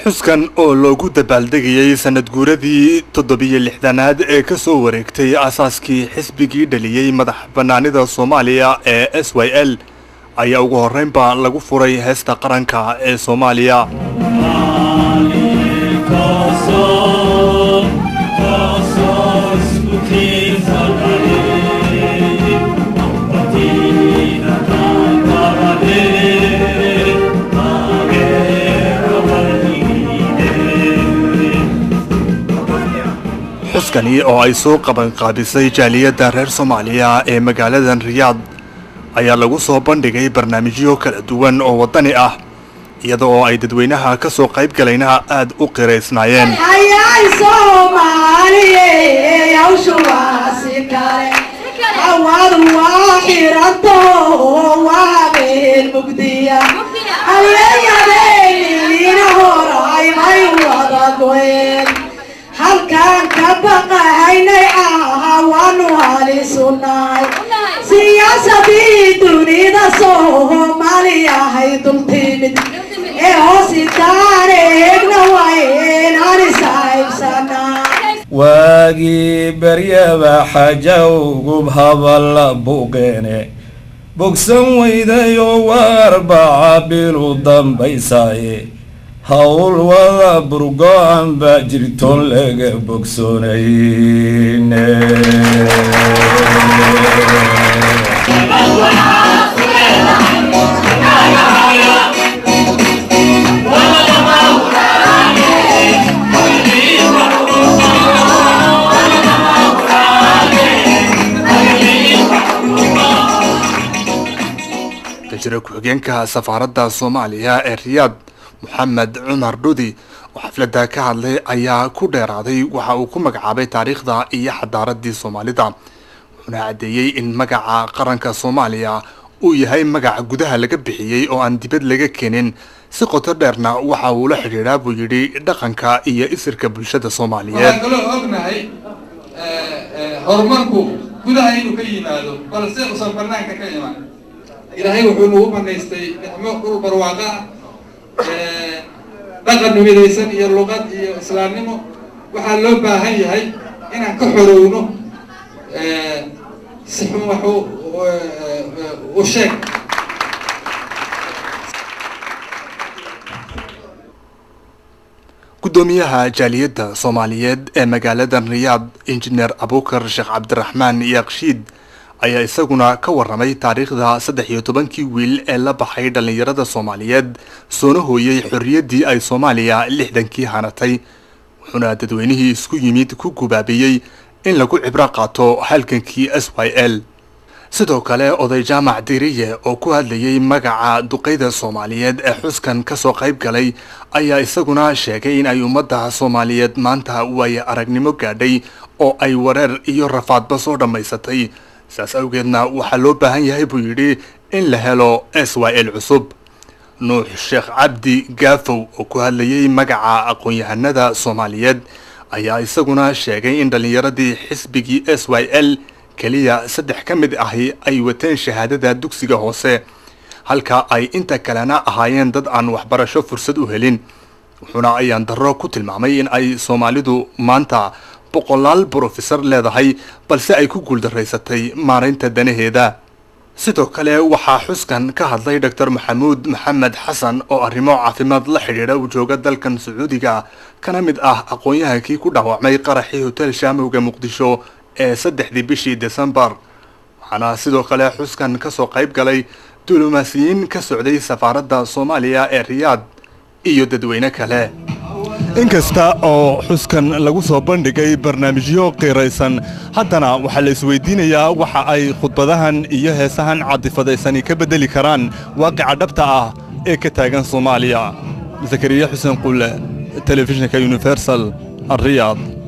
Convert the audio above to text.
xuskan oo loogu dabaaldegayay sanad guuradii 76aad ee ka soo wareegtay asaaskii xisbigii dhaliyay madax banaanida Soomaaliya ee SYL ayaa ugu horeynba lagu furay heesta qaranka ee Soomaaliya. xuskani oo ay soo qabanqaabisay jaaliyadda reer Soomaaliya ee magaalada Riyadh ayaa lagu soo bandhigay barnaamijyo kala duwan oo wadani ah iyadoo ay dadweynaha ka soo qayb galayna aad u qireysnaayeen. halkaan ka baqaynay waanu halisnay siyaasadii dunida Soomaaliya hay dultimid ee hoositaane eegna waynaan isaaysanaa waagii baryaba xajawgub habal buuqeene bogsan weydayo warbaca bilu dambaysaaye hawl wada burgo'an ba jirtoon laga bogsoonayne tajira ku-xigeenka safaaradda Soomaaliya ee Riyadh محمد عمر دودي وحفلة كهذا أيها كودر هذه وحاوكو مقعبة تاريخ ذا إيا حضارة دي صوماليدا هنا عديي إن مقع قرنك صوماليا ويهاي مقع قدها لك بحيي أو أن دبد لك كينين سقطر دارنا وحاولو حريراب ويري دقنك إيا إسرك بلشدة صوماليا وحاولو أغنهي هرمانكو قدها إنو كيمادو بلسيق صنبرنانك كيمان إلهي وحولو من يستي نحمو قرب رواقا dhaqan midaysan iyo luqad iyo islaamnimo waxa loo baahan yahay inaan ka xorowno si xun wax u sheeg gudoomiyaha jaaliyadda Soomaaliyeed ee magaalada Riyadh Engineer Abubakar Sheekh Cabdiraxmaan Yaqshiid ayaa isaguna ka waramay taariikhda 13 wiil ee la baxay dhalinyarada Soomaaliyeed soona hooyay xorriyadii ay Soomaaliya 60kii hanatay wuxuuna dadweynihii isku yimid ku gubaabiyay in lagu cibra qaato halkankii SYL sidoo kale oday jaamac Diriye oo ku hadlayay magaca duqeyda Soomaaliyeed ee xuskan ka soo qayb galay ayaa isaguna sheegay in ay ummadda Soomaaliyeed maanta way aragnimo gaadhay oo ay wareer iyo rafaadba soo dhameysatay saas awgeedna waxa loo baahan yahay buu yiri in la helo SYL cusub. Nuux Sheekh Cabdi Gaafow oo ku hadlayay magaca aqoon-yahanada Soomaaliyeed ayaa isaguna sheegay in dhalinyaradii xisbigii SYL kaliya 3 ka mid ahi ay wateen shahaadada dugsiga hoose halka ay inta kalena ahaayeen dad aan waxbarasho fursad u helin wuxuuna ayaan darro ku tilmaamay in ay Soomaalidu maanta boqolaal professor leedahay balse ay ku guuldareysatay maareynta danaheeda sidoo kale waxa xuskan ka hadlay Dr. Maxamuud Maxamed Xasan oo arrimo caafimaad la xiriira u jooga dalkan Sacuudiga kana mid ah aqoon-yahankii ku dhaawacmay qaraxii hotel Shaamowga Muqdisho ee 3 bishii December waxaana sidoo kale xuskan ka soo qayb galay diblomaasiyiin ka socday safaaradda Soomaaliya ee Riyadh iyo dadweyne kale inkasta oo xuskan lagu soo bandhigay barnaamijyo qeyraysan haddana waxa la isweydiinayaa waxa ay khudbadahan iyo heesahan cadifadaysan ka bedeli karaan waaqica dhabta ah ee ka taagan Soomaaliya. Zakariya Xuseen Qulle, Telefishinka Universal, Riyadh.